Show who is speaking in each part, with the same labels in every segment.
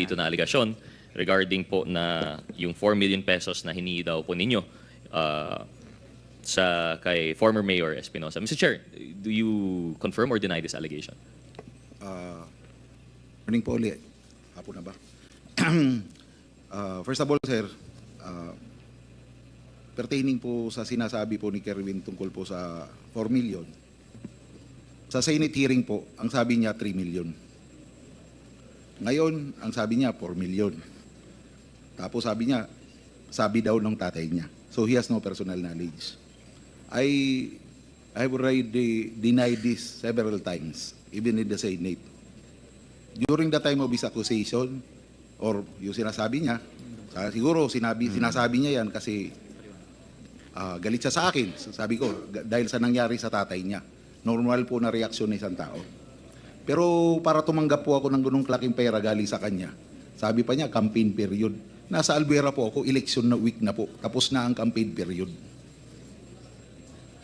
Speaker 1: dito na aligasyon regarding po na yung 4 million pesos na hiningi daw po ninyo sa kay former Mayor Espinosa. Mr. Chair, do you confirm or deny this allegation?
Speaker 2: Morning po ulit. Hapon na ba? First of all, sir, pertaining po sa sinasabi po ni Kerwin tungkol po sa 4 million. Sa Senate hearing po, ang sabi niya 3 million. Ngayon, ang sabi niya 4 million. Tapos sabi niya, sabi daw ng tatay niya. So he has no personal knowledge. I have already denied this several times, even in the Senate. During the time of his accusation, or yung sinasabi niya, siguro sinasabi niya yan kasi galit siya sa akin. Sabi ko, dahil sa nangyari sa tatay niya. Normal po na reaksyon ng isang tao. Pero para tumanggap po ako ng ganung klaking pera galing sa kanya, sabi pa niya, campaign period. Nasa Albuera po ako, election na week na po. Tapos na ang campaign period.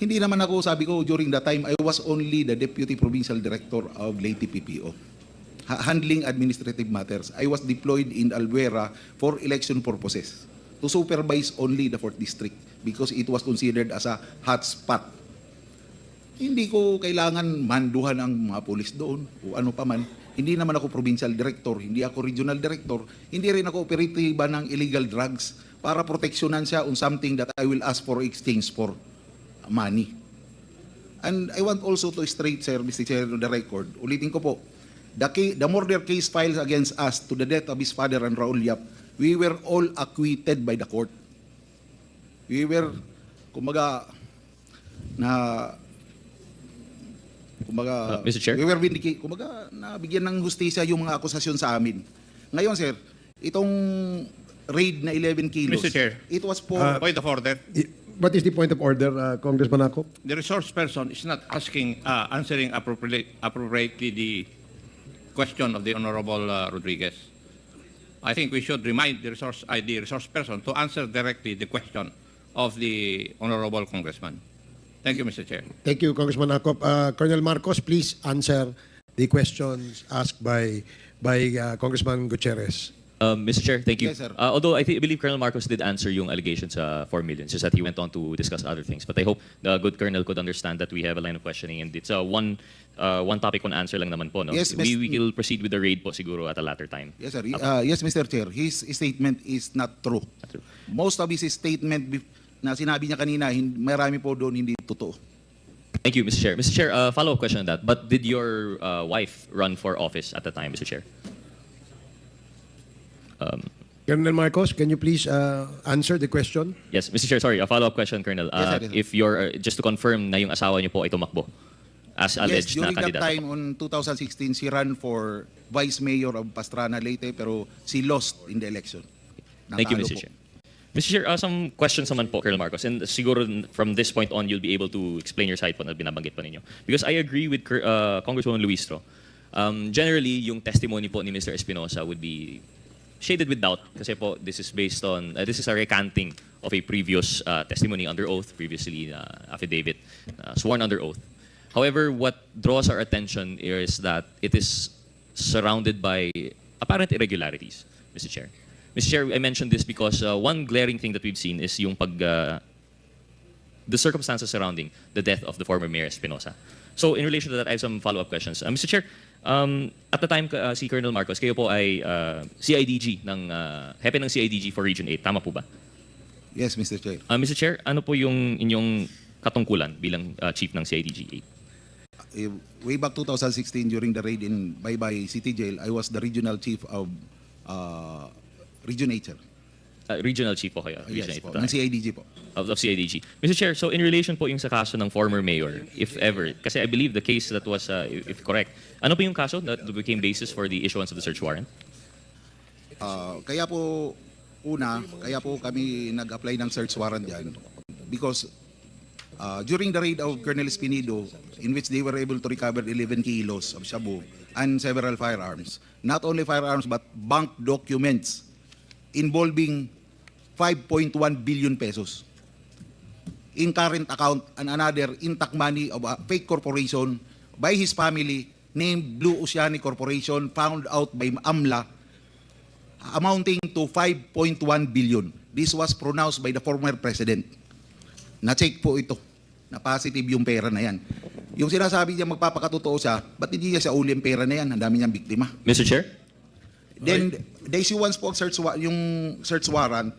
Speaker 2: Hindi naman ako, sabi ko, during that time, I was only the Deputy Provincial Director of Leyte PPO. Handling administrative matters. I was deployed in Albuera for election purposes to supervise only the 4th District because it was considered as a hotspot. Hindi ko kailangan manduhan ang mga pulis doon o ano pa man. Hindi naman ako provincial director, hindi ako regional director, hindi rin ako operatiba ng illegal drugs para proteksyonan siya on something that I will ask for exchange for money. And I want also to straight, sir, Mr. Chair, on the record, ulitin ko po, the murder case filed against us to the death of his father and Raul Yap, we were all acquitted by the court. We were, kumbaga,
Speaker 1: Mr. Chair?
Speaker 2: We were kumbaga, nabigyan ng hustisya yung mga akusasyon sa amin. Ngayon, sir, itong raid na 11 kilos,
Speaker 3: Mr. Chair,
Speaker 2: it was for...
Speaker 3: point of order.
Speaker 4: What is the point of order, Congressman Akop?
Speaker 3: The resource person is not answering appropriately the question of the Honorable Rodriguez. I think we should remind the resource person to answer directly the question of the Honorable Congressman. Thank you, Mr. Chair.
Speaker 4: Thank you, Congressman Akop. Colonel Marcos, please answer the questions asked by Congressman Gutierrez.
Speaker 1: Mr. Chair, thank you.
Speaker 2: Yes, sir.
Speaker 1: Although I believe Colonel Marcos did answer yung allegations sa 4 million, just that he went on to discuss other things. But I hope the good Colonel could understand that we have a line of questioning and it's one topic on answer lang naman po. No?
Speaker 2: Yes,
Speaker 1: we will proceed with the raid po siguro at a later time.
Speaker 2: Yes, sir. Yes, Mr. Chair. His statement is not true.
Speaker 1: Not true.
Speaker 2: Most of his statement na sinabi niya kanina, marami po doon hindi totoo.
Speaker 1: Thank you, Mr. Chair. Mr. Chair, follow-up question on that. But did your wife run for office at the time, Mr. Chair?
Speaker 4: Colonel Marcos, can you please answer the question?
Speaker 1: Yes, Mr. Chair, sorry, a follow-up question, Colonel.
Speaker 2: Yes, sir, yes, sir.
Speaker 1: If you're, just to confirm na yung asawa niyo po ay tumakbo as alleged
Speaker 2: Yes, during
Speaker 1: na
Speaker 2: that
Speaker 1: kandidato
Speaker 2: time
Speaker 1: po.
Speaker 2: on 2016, she ran for Vice Mayor of Pastrana Leyte pero she lost in the election.
Speaker 1: Thank you,
Speaker 2: Natalo
Speaker 1: Mr.
Speaker 2: po.
Speaker 1: Chair. Mr. Chair, some questions naman po, Colonel Marcos, and siguro from this point on, you'll be able to explain your side po na binabanggit po ninyo. Because I agree with Congresswoman Luistro. Generally, yung testimony po ni Mr. Espinosa would be shaded with doubt kasi po this is based on, this is a recanting of a previous testimony under oath, previously affidavit, sworn under oath. However, what draws our attention is that it is surrounded by apparent irregularities, Mr. Chair. Mr. Chair, I mentioned this because one glaring thing that we've seen is yung the circumstances surrounding the death of the former Mayor Espinosa. So in relation to that, I have some follow-up questions. Mr. Chair, at the time, si Colonel Marcos, kayo po ay CIDG, hepe ng CIDG for Region 8. Tama po ba?
Speaker 2: Yes, Mr. Chair.
Speaker 1: Mr. Chair, ano po yung inyong katungkulan bilang chief ng CIDG 8?
Speaker 2: Way back 2016 during the raid in Baybay City Jail, I was the regional chief of Region 8, sir.
Speaker 1: Regional chief po kayo? Region
Speaker 2: Yes
Speaker 1: 8
Speaker 2: po,
Speaker 1: po.
Speaker 2: ng CIDG po.
Speaker 1: Of CIDG. Mr. Chair, so in relation po yung sa kaso ng former mayor, if ever, kasi I believe the case that was, if correct, ano po yung kaso that became basis for the issuance of the search warrant?
Speaker 2: Kaya po kami nag-apply ng search warrant yan because during the raid of Colonel Espinido, in which they were able to recover 11 kilos of shabu and several firearms. Not only firearms but bank documents involving 5.1 billion pesos in current account and another intact money of a fake corporation by his family named Blue Oceanic Corporation, found out by AMLA amounting to 5.1 billion. This was pronounced by the former president. Na-check po ito, na positive yung pera na yan. Yung sinasabi niya magpapakatotoo siya, ba't hindi niya sa uli ang pera na yan? Ang dami niyang biktima.
Speaker 1: Mr. Chair?
Speaker 2: Then, the issuance po yung search warrant,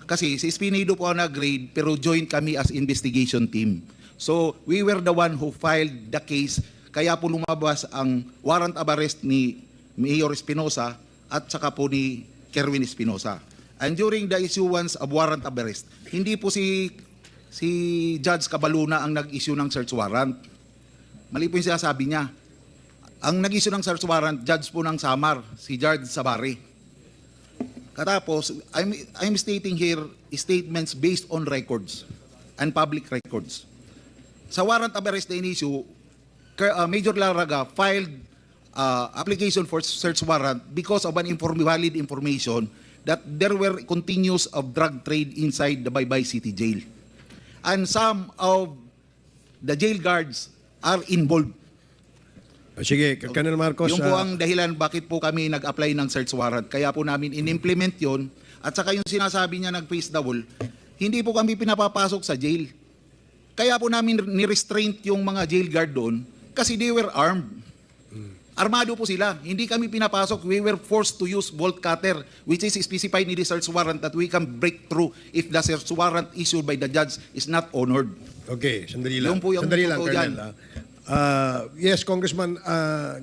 Speaker 2: kasi si Espinosa po ang nag-grade, pero joint kami as investigation team. So, we were the one who filed the case, kaya po lumabas ang warrant of arrest ni Mayor Espinosa at saka po ni Kerwin Espinosa. And during the issuance of warrant of arrest, hindi po si Judge Cabaluna ang nag-issue ng search warrant. Mali po yung sinasabi niya. Ang nag-issue ng search warrant, judge po ng Samar, si Judge Sabari. Katapos, I'm stating here statements based on records and public records. Sa warrant of arrest na in-issue, Major Laraga filed application for search warrant because of an valid information that there were continuous of drug trade inside the Baybay City Jail. And some of the jail guards are involved.
Speaker 4: Sige, Colonel Marcos.
Speaker 2: Yung po ang dahilan bakit po kami nag-apply ng search warrant. Kaya po namin in-implement yon. At saka yung sinasabi niya nag-face the wall, hindi po kami pinapapasok sa jail. Kaya po namin ni-restraint yung mga jail guard doon kasi they were armed. Armado po sila. Hindi kami pinapasok. We were forced to use bolt cutter, which is specified in the search warrant that we can break through if the search warrant issued by the judge is not honored.
Speaker 4: Okay, sandali lang.
Speaker 2: Yung po yung
Speaker 4: Sandali lang,
Speaker 2: totoo
Speaker 4: Colonel. Yes, Congressman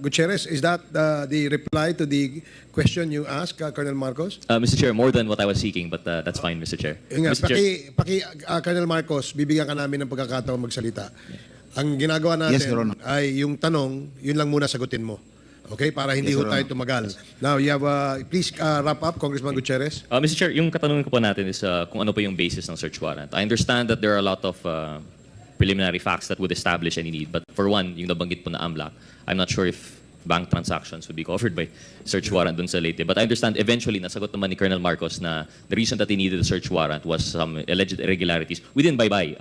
Speaker 4: Gutierrez, is that the reply to the question you asked, Colonel Marcos?
Speaker 1: Mr. Chair, more than what I was seeking, but that's fine, Mr. Chair.
Speaker 4: Yun nga,
Speaker 1: Mr. Chair,
Speaker 4: Colonel Marcos, bibigyan ka namin ng pagkakataon magsalita. Ang ginagawa
Speaker 2: Yes, Your
Speaker 4: natin
Speaker 2: Honor.
Speaker 4: ay yung tanong, yun lang muna sagutin mo. Okay? Para hindi
Speaker 2: Yes,
Speaker 4: ho
Speaker 2: Your
Speaker 4: tayo
Speaker 2: Honor.
Speaker 4: tumagal. Now, you have, please wrap up, Congressman Gutierrez.
Speaker 1: Mr. Chair, yung katanungan ko po natin is kung ano po yung basis ng search warrant. I understand that there are a lot of preliminary facts that would establish any need. But for one, yung nabanggit po na AMLAC, I'm not sure if bank transactions would be covered by search warrant dun sa Leyte. But I understand eventually, nasagot naman ni Colonel Marcos na the reason that he needed a search warrant was some alleged irregularities within Baybay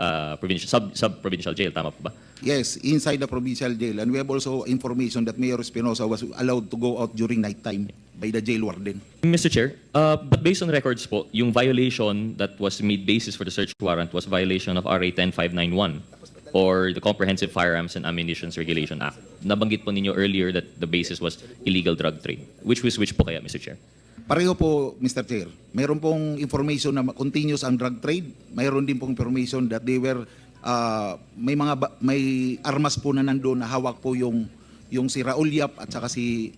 Speaker 1: sub-provincial jail. Tama po ba?
Speaker 2: Yes, inside the provincial jail. And we have also information that Mayor Espinosa was allowed to go out during nighttime by the jail warden.
Speaker 1: Mr. Chair, but based on records po, yung violation that was made basis for the search warrant was violation of RA 10591 or the Comprehensive Firearms and Ammunition Regulation Act. Nabanggit po ninyo earlier that the basis was illegal drug trade. Which po kaya, Mr. Chair?
Speaker 2: Pareho po, Mr. Chair. Mayroon pong information na continuous ang drug trade. Mayroon din pong information that they were may armas po na nandoon na hawak po yung si Raul Yap at saka si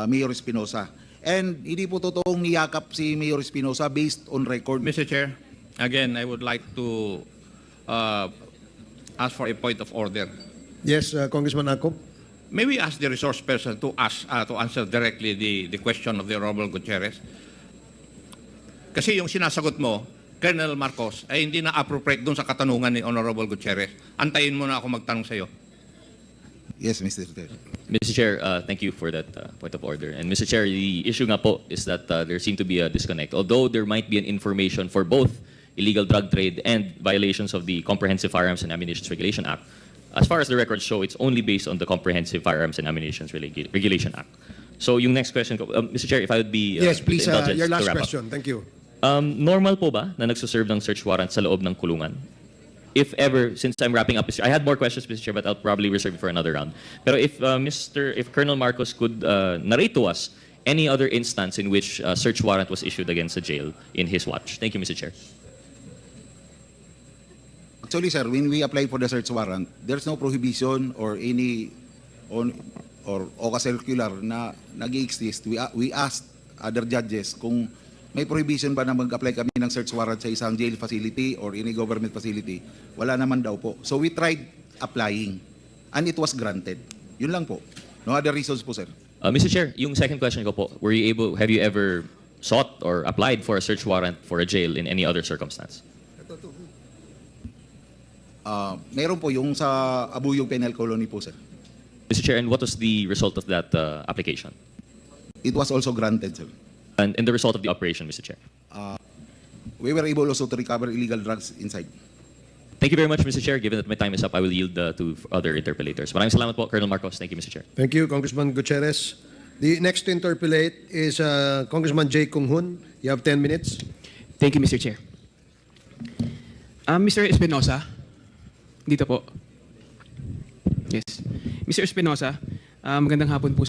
Speaker 2: Mayor Espinosa. And hindi po totoong niyakap si Mayor Espinosa based on record.
Speaker 3: Mr. Chair, again, I would like to ask for a point of order.
Speaker 4: Yes, Congressman Akop.
Speaker 3: May we ask the resource person to answer directly the question of the Honorable Gutierrez? Kasi yung sinasagot mo, Colonel Marcos, ay hindi na appropriate dun sa katanungan ni Honorable Gutierrez. Antayin mo na ako magtanong sa iyo.
Speaker 2: Yes, Mr. Chair.
Speaker 1: Mr. Chair, thank you for that point of order. And Mr. Chair, the issue nga po is that there seemed to be a disconnect. Although there might be an information for both illegal drug trade and violations of the Comprehensive Firearms and Ammunition Regulation Act, as far as the records show, it's only based on the Comprehensive Firearms and Ammunition Regulation Act. So yung next question ko, Mr. Chair, if I would be
Speaker 4: Yes, please,
Speaker 1: with indulgence
Speaker 4: your
Speaker 1: to
Speaker 4: last
Speaker 1: wrap up.
Speaker 4: question. Thank you.
Speaker 1: Normal po ba na nagsuserve ng search warrant sa loob ng kulungan? If ever, since I'm wrapping up, I had more questions, Mr. Chair, but I'll probably reserve it for another round. Pero if Colonel Marcos could narrate to us any other instance in which a search warrant was issued against the jail in his watch. Thank you, Mr. Chair.
Speaker 2: Actually, sir, when we apply for the search warrant, there's no prohibition or any or OCA circular na nag-exist. We asked other judges kung may prohibition ba na mag-apply kami ng search warrant sa isang jail facility or any government facility. Wala naman daw po. So we tried applying and it was granted. Yun lang po. No other reasons po, sir.
Speaker 1: Mr. Chair, yung second question ko po, have you ever sought or applied for a search warrant for a jail in any other circumstance?
Speaker 2: Meron po yung sa Abuyog Penal Colony po, sir.
Speaker 1: Mr. Chair, and what was the result of that application?
Speaker 2: It was also granted, sir.
Speaker 1: And the result of the operation, Mr. Chair?
Speaker 2: We were able also to recover illegal drugs inside.
Speaker 1: Thank you very much, Mr. Chair. Given that my time is up, I will yield to other interpellators. Maraming salamat po, Colonel Marcos. Thank you, Mr. Chair.
Speaker 4: Thank you, Congressman Gutierrez. The next to interpolate is Congressman Jay Kung Hun. You have 10 minutes.
Speaker 5: Thank you, Mr. Chair. Mr. Espinosa, dito po. Yes. Mr. Espinosa, magandang hapon po